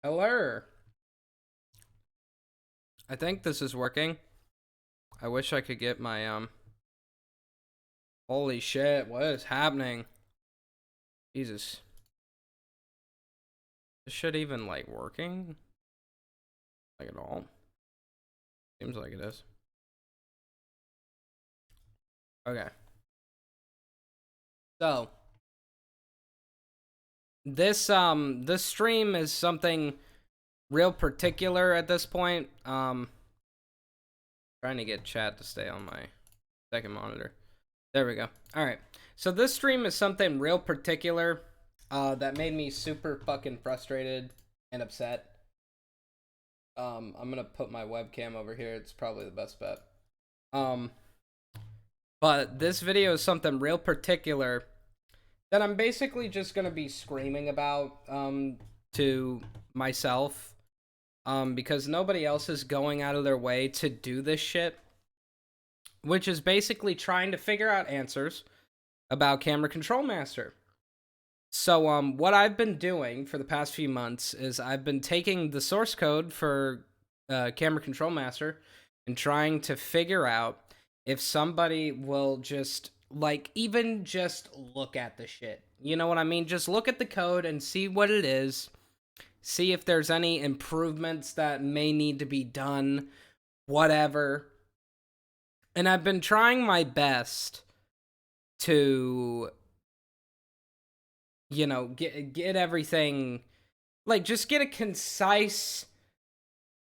Hello. I think this is working. I wish I could get my holy shit, what is happening? Jesus. This shit even like working? Like at all? Seems like it is. Okay. So this stream is something real particular at this point. Trying to get chat to stay on my second monitor. There we go. Alright. So this stream is something real particular that made me super fucking frustrated and upset. I'm gonna put my webcam over here. It's probably the best bet. But this video is something real particular that I'm basically just gonna be screaming about to myself because nobody else is going out of their way to do this shit, which is basically trying to figure out answers about Camera Control Master. So what I've been doing for the past few months is I've been taking the source code for Camera Control Master and trying to figure out if somebody will just like even just look at the shit. You know what I mean? Just look at the code and see what it is. See if there's any improvements that may need to be done, whatever. And I've been trying my best to get everything, like, just get a concise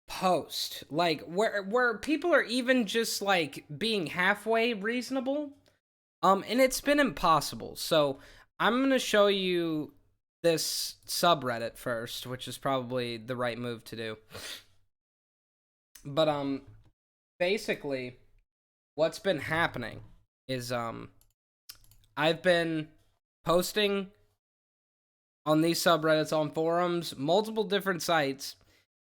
post, like where people are even just like being halfway reasonable. And it's been impossible. So I'm gonna show you this subreddit first, which is probably the right move to do. But basically what's been happening is I've been posting on these subreddits, on forums, multiple different sites,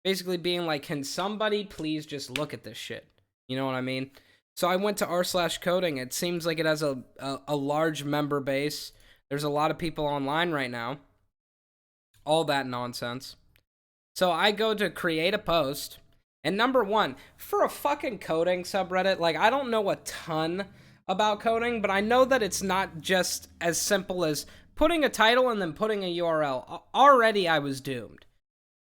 basically being like, can somebody please just look at this shit? You know what I mean? So I went to r/coding. It seems like it has a large member base. There's a lot of people online right now. All that nonsense. So I go to create a post, and number one, for a fucking coding subreddit, like, I don't know a ton about coding, but I know that it's not just as simple as putting a title and then putting a URL. Already I was doomed.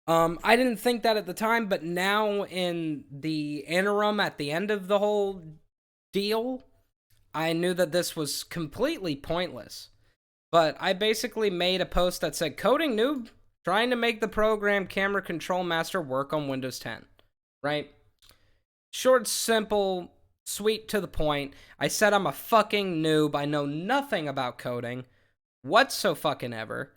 I didn't think that at the time, but now in the interim at the end of the whole deal, I knew that this was completely pointless. But I basically made a post that said, coding noob, trying to make the program Camera Control Master work on Windows 10. Right? Short, simple, sweet, to the point. I said I'm a fucking noob. I know nothing about coding whatsoever.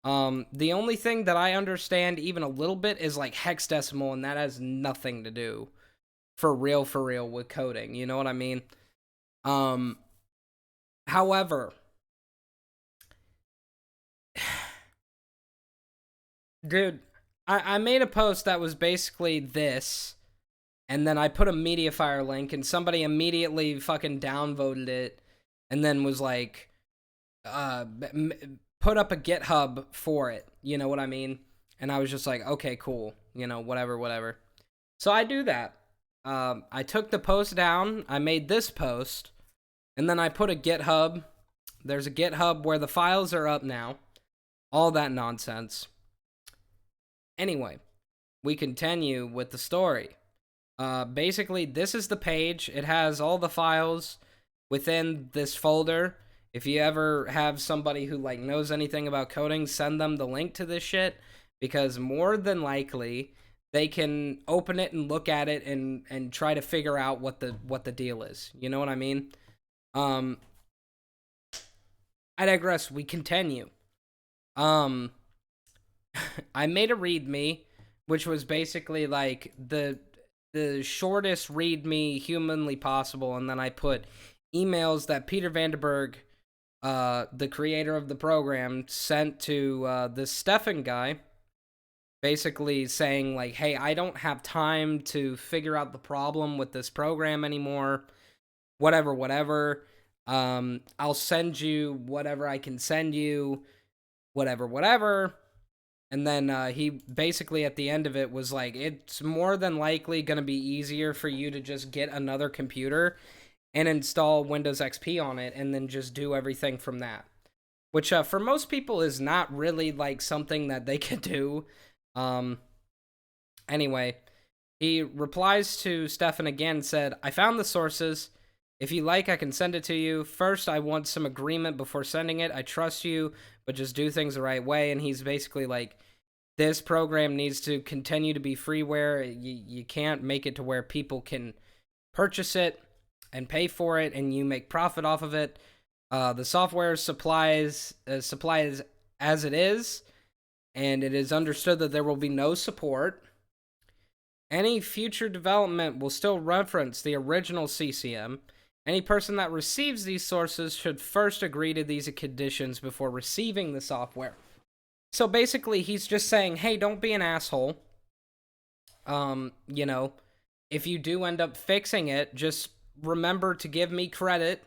The only thing that I understand even a little bit is like hexadecimal, and that has nothing to do for real with coding. You know what I mean? However, dude, I made a post that was basically this, and then I put a Mediafire link, and somebody immediately fucking downvoted it, and then was like, put up a GitHub for it. You know what I mean? And I was just like, okay, cool. You know, whatever. So I do that. I took the post down. I made this post. And then I put a GitHub. There's a GitHub where the files are up now. All that nonsense. Anyway, we continue with the story. Basically, this is the page. It has all the files within this folder. If you ever have somebody who like knows anything about coding, send them the link to this shit, because more than likely they can open it and look at it and try to figure out what the deal is. You know what I mean? I digress. We continue. I made a README, which was basically like the shortest README humanly possible, and then I put emails that Peter Vandenberg, the creator of the program, sent to this Stefan guy, basically saying like, hey, I don't have time to figure out the problem with this program anymore, whatever. I'll send you whatever I can send you, whatever. And then he basically at the end of it was like, it's more than likely going to be easier for you to just get another computer and install Windows XP on it and then just do everything from that. Which for most people is not really like something that they could do. Anyway, he replies to Stefan again, said, I found the sources. If you like, I can send it to you. First, I want some agreement before sending it. I trust you, but just do things the right way. And he's basically like, this program needs to continue to be freeware. You can't make it to where people can purchase it and pay for it and you make profit off of it. The software supplies as it is, and it is understood that there will be no support. Any future development will still reference the original CCM. Any person that receives these sources should first agree to these conditions before receiving the software. So basically, he's just saying, hey, don't be an asshole. You know, if you do end up fixing it, just remember to give me credit.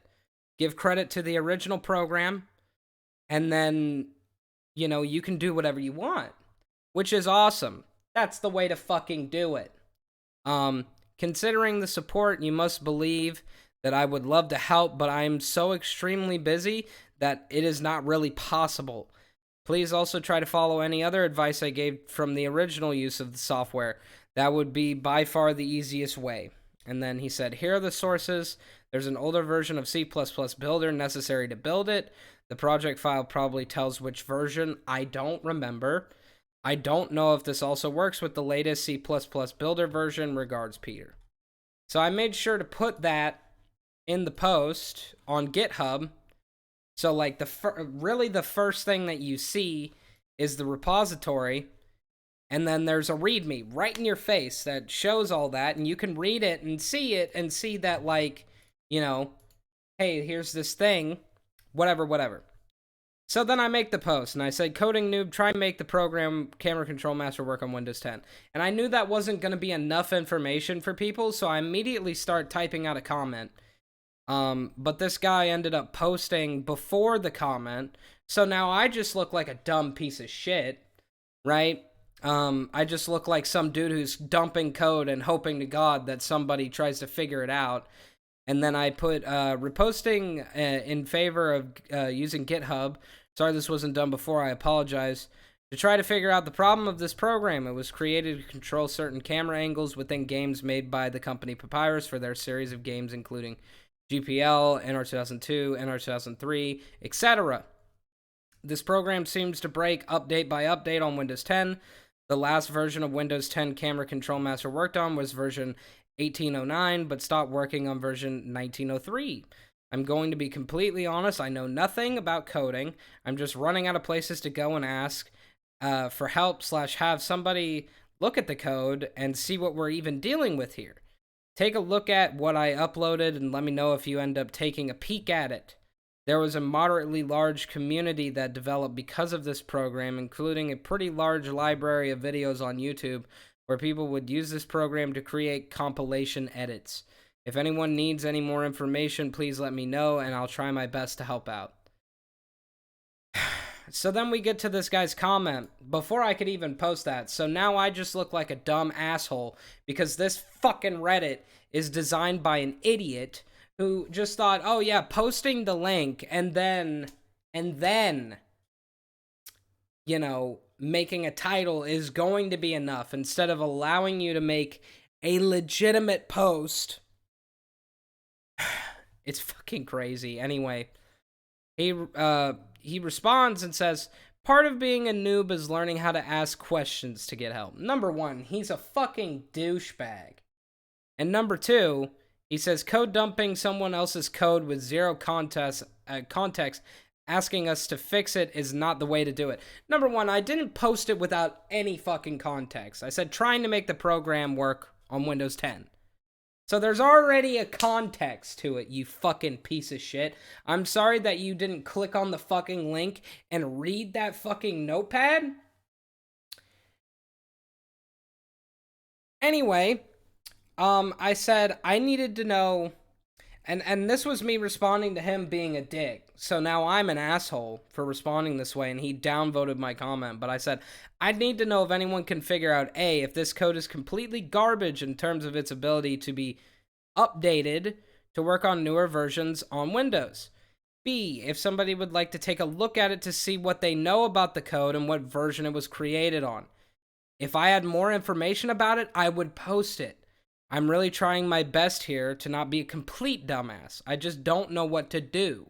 Give credit to the original program. And then, you know, you can do whatever you want. Which is awesome. That's the way to fucking do it. Considering the support, you must believe that I would love to help, but I am so extremely busy that it is not really possible. Please also try to follow any other advice I gave from the original use of the software. That would be by far the easiest way. And then he said, here are the sources. There's an older version of C++ Builder necessary to build it. The project file probably tells which version. I don't remember. I don't know if this also works with the latest C++ Builder version. Regards, Peter. So I made sure to put that in the post on GitHub. So, like, really the first thing that you see is the repository, and then there's a README right in your face that shows all that, and you can read it and see that, like, you know, hey, here's this thing, whatever. So then I make the post, and I said, coding noob, try and make the program Camera Control Master work on Windows 10. And I knew that wasn't going to be enough information for people, so I immediately start typing out a comment. But this guy ended up posting before the comment, so now I just look like a dumb piece of shit, right? I just look like some dude who's dumping code and hoping to God that somebody tries to figure it out. And then I put reposting in favor of using GitHub. Sorry this wasn't done before, I apologize. To try to figure out the problem of this program, it was created to control certain camera angles within games made by the company Papyrus for their series of games including GPL, NR 2002, NR 2003, etc. This program seems to break update by update on Windows 10. The last version of Windows 10 Camera Control Master worked on was version 1809, but stopped working on version 1903. I'm going to be completely honest, I know nothing about coding. I'm just running out of places to go and ask for help / have somebody look at the code and see what we're even dealing with here. Take a look at what I uploaded and let me know if you end up taking a peek at it. There was a moderately large community that developed because of this program, including a pretty large library of videos on YouTube where people would use this program to create compilation edits. If anyone needs any more information, please let me know and I'll try my best to help out. So then we get to this guy's comment before I could even post that. So now I just look like a dumb asshole because this fucking Reddit is designed by an idiot who just thought, oh yeah, posting the link and then, you know, making a title is going to be enough instead of allowing you to make a legitimate post. It's fucking crazy. Anyway, he responds and says, part of being a noob is learning how to ask questions to get help. Number one, he's a fucking douchebag. And number two, he says code dumping someone else's code with zero context, asking us to fix it is not the way to do it. Number one, I didn't post it without any fucking context. I said trying to make the program work on Windows 10. So there's already a context to it, you fucking piece of shit. I'm sorry that you didn't click on the fucking link and read that fucking notepad. Anyway, I said I needed to know And this was me responding to him being a dick. So now I'm an asshole for responding this way, and he downvoted my comment. But I said, I need to know if anyone can figure out, A, if this code is completely garbage in terms of its ability to be updated to work on newer versions on Windows. B, if somebody would like to take a look at it to see what they know about the code and what version it was created on. If I had more information about it, I would post it. I'm really trying my best here to not be a complete dumbass. I just don't know what to do.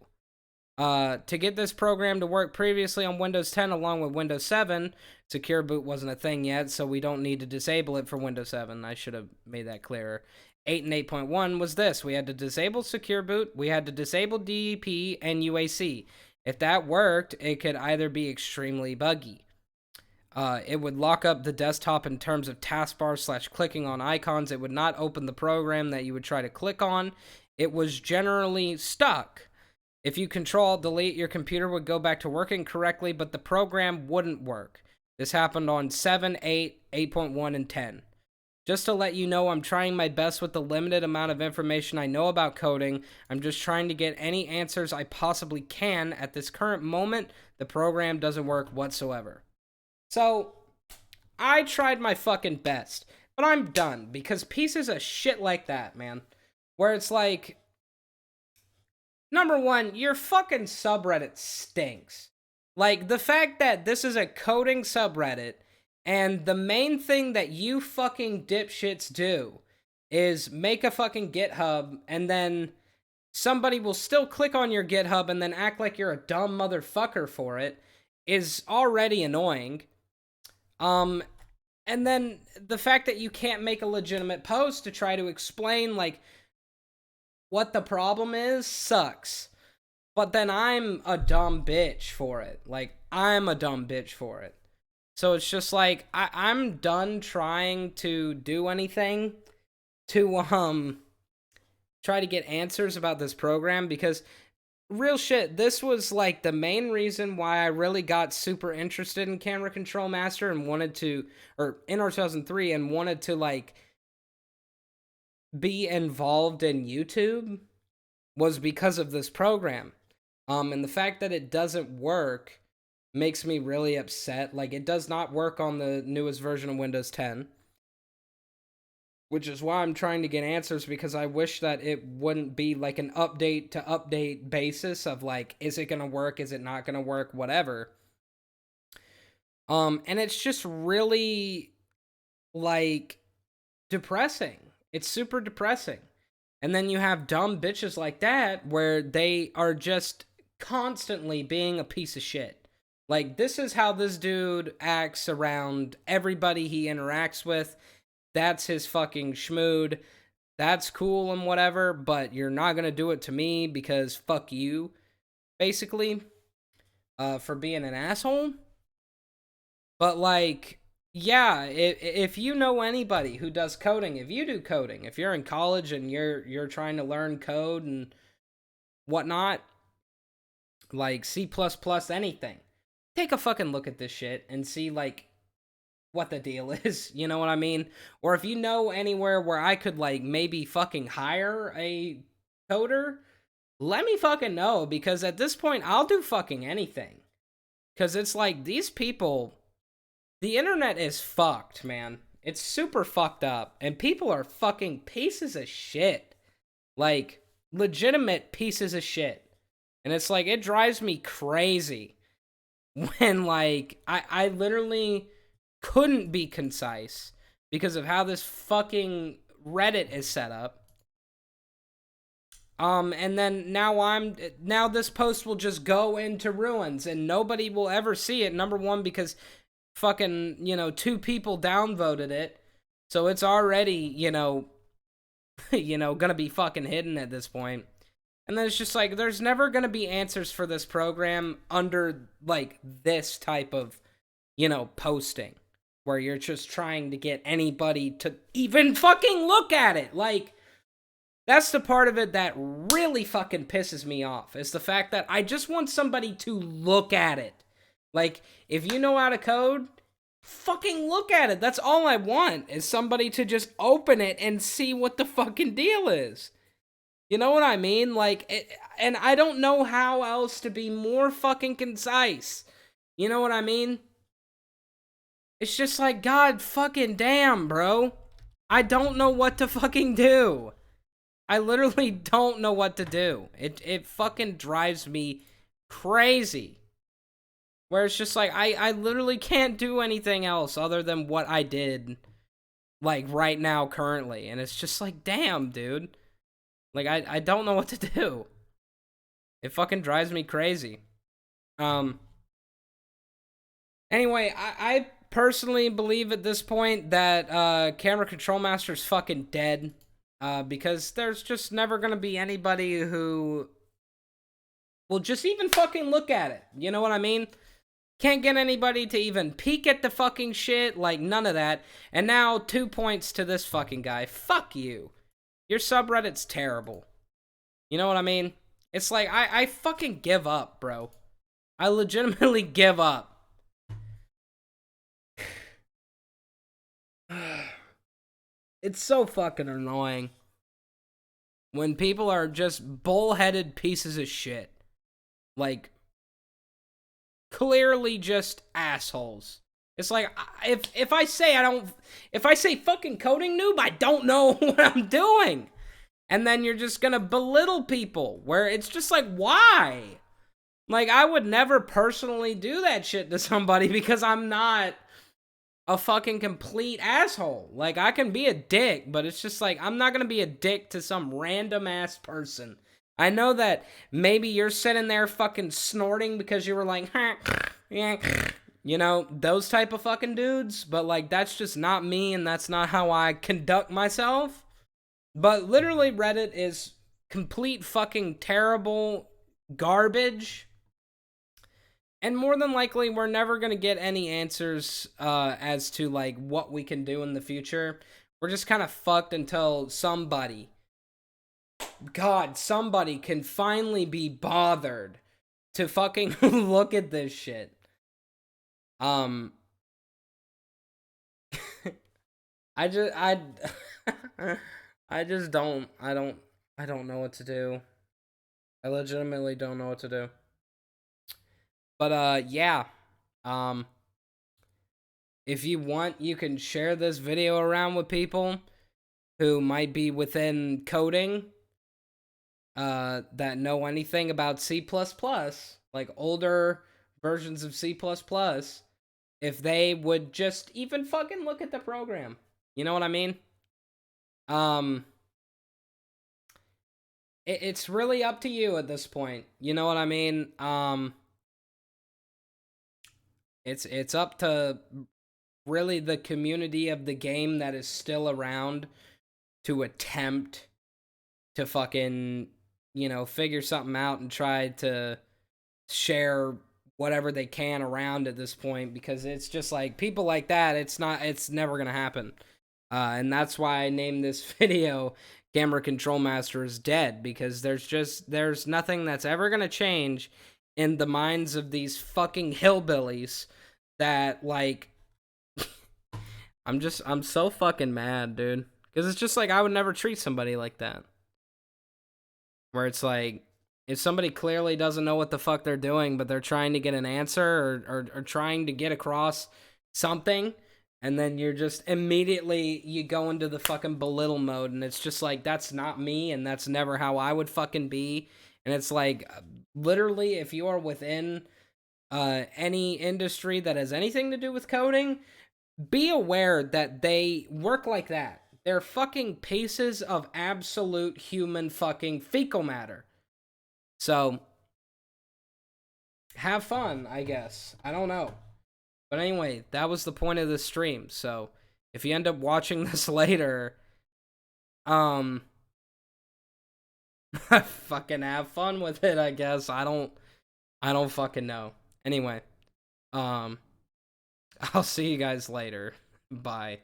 To get this program to work previously on Windows 10 along with Windows 7, Secure Boot wasn't a thing yet, so we don't need to disable it for Windows 7. I should have made that clearer. 8 and 8.1 was this. We had to disable Secure Boot, we had to disable DEP and UAC. If that worked, it could either be extremely buggy. It would lock up the desktop in terms of taskbar / clicking on icons. It would not open the program that you would try to click on. It was generally stuck. If you Control-Delete, your computer would go back to working correctly, but the program wouldn't work. This happened on 7, 8, 8.1, and 10. Just to let you know, I'm trying my best with the limited amount of information I know about coding. I'm just trying to get any answers I possibly can. At this current moment, the program doesn't work whatsoever. So, I tried my fucking best, but I'm done, because pieces of shit like that, man, where it's like, number one, your fucking subreddit stinks. Like, the fact that this is a coding subreddit, and the main thing that you fucking dipshits do is make a fucking GitHub, and then somebody will still click on your GitHub and then act like you're a dumb motherfucker for it, is already annoying. And then the fact that you can't make a legitimate post to try to explain, like, what the problem is sucks. But then I'm a dumb bitch for it. Like, I'm a dumb bitch for it. So it's just like, I'm done trying to do anything to, try to get answers about this program, because real shit, this was like the main reason why I really got super interested in Camera Control Master and wanted to, or in 2003, and wanted to like be involved in YouTube, was because of this program. And the fact that it doesn't work makes me really upset. Like, it does not work on the newest version of Windows 10. Which is why I'm trying to get answers, because I wish that it wouldn't be like an update to update basis of like, is it gonna work, is it not gonna work, whatever. And it's just really like depressing. It's super depressing. And then you have dumb bitches like that where they are just constantly being a piece of shit. Like, this is how this dude acts around everybody he interacts with. That's his fucking schmood. That's cool and whatever, but you're not gonna do it to me because fuck you, basically, for being an asshole. But like, yeah, if you know anybody who does coding, if you do coding, if you're in college and you're trying to learn code and whatnot, like C++, anything, take a fucking look at this shit and see like what the deal is, you know what I mean? Or if you know anywhere where I could like maybe fucking hire a coder, let me fucking know, because at this point I'll do fucking anything. Because it's like, these people, the internet is fucked, man. It's super fucked up, and people are fucking pieces of shit. Like, legitimate pieces of shit. And it's like, it drives me crazy when like I literally couldn't be concise because of how this fucking Reddit is set up. And then now this post will just go into ruins and nobody will ever see it. Number one, because fucking, 2 people downvoted it. So it's already, gonna be fucking hidden at this point. And then it's just like, there's never gonna be answers for this program under, like, this type of, posting, where you're just trying to get anybody to even fucking look at it. Like, that's the part of it that really fucking pisses me off, is the fact that I just want somebody to look at it. Like, if you know how to code, fucking look at it. That's all I want, is somebody to just open it and see what the fucking deal is. You know what I mean? Like, and I don't know how else to be more fucking concise. You know what I mean? It's just like, God fucking damn, bro. I don't know what to fucking do. I literally don't know what to do. It fucking drives me crazy. Where it's just like, I literally can't do anything else other than what I did, like, right now, currently. And it's just like, damn, dude. Like, I don't know what to do. It fucking drives me crazy. Anyway, I personally believe at this point that Camera Control Master's fucking dead. Because there's just never gonna be anybody who will just even fucking look at it. You know what I mean? Can't get anybody to even peek at the fucking shit, like none of that. And now 2 points to this fucking guy. Fuck you. Your subreddit's terrible. You know what I mean? It's like, I fucking give up, bro. I legitimately give up. It's so fucking annoying when people are just bullheaded pieces of shit. Like, clearly just assholes. It's like, if I say fucking coding noob, I don't know what I'm doing. And then you're just gonna belittle people, where it's just like, why? Like, I would never personally do that shit to somebody because I'm not a fucking complete asshole. Like, I can be a dick, but it's just like, I'm not gonna be a dick to some random ass person. I know that maybe you're sitting there fucking snorting because you were like, yeah, you know, those type of fucking dudes, but like, that's just not me, and that's not how I conduct myself. But literally, Reddit is complete fucking terrible garbage. And more than likely, we're never going to get any answers as to, like, what we can do in the future. We're just kind of fucked until somebody can finally be bothered to fucking look at this shit. I don't know what to do. I legitimately don't know what to do. But, yeah. If you want, you can share this video around with people who might be within coding, that know anything about C++, like older versions of C++, if they would just even fucking look at the program. You know what I mean? It's really up to you at this point. You know what I mean? It's up to really the community of the game that is still around to attempt to fucking, you know, figure something out and try to share whatever they can around at this point, because it's just like, people like that, it's never gonna happen. And that's why I named this video Camera Control Master is Dead, because there's nothing that's ever gonna change in the minds of these fucking hillbillies that, like, I'm so fucking mad, dude. Because it's just like, I would never treat somebody like that. Where it's like, if somebody clearly doesn't know what the fuck they're doing, but they're trying to get an answer or trying to get across something, and then you're just immediately, you go into the fucking belittle mode, and it's just like, that's not me, and that's never how I would fucking be. And it's like, literally, if you are within any industry that has anything to do with coding, be aware that they work like that. They're fucking pieces of absolute human fucking fecal matter. So, have fun, I guess. I don't know. But anyway, that was the point of this stream. So, if you end up watching this later, fucking have fun with it, I guess. I don't fucking know. Anyway, I'll see you guys later. Bye.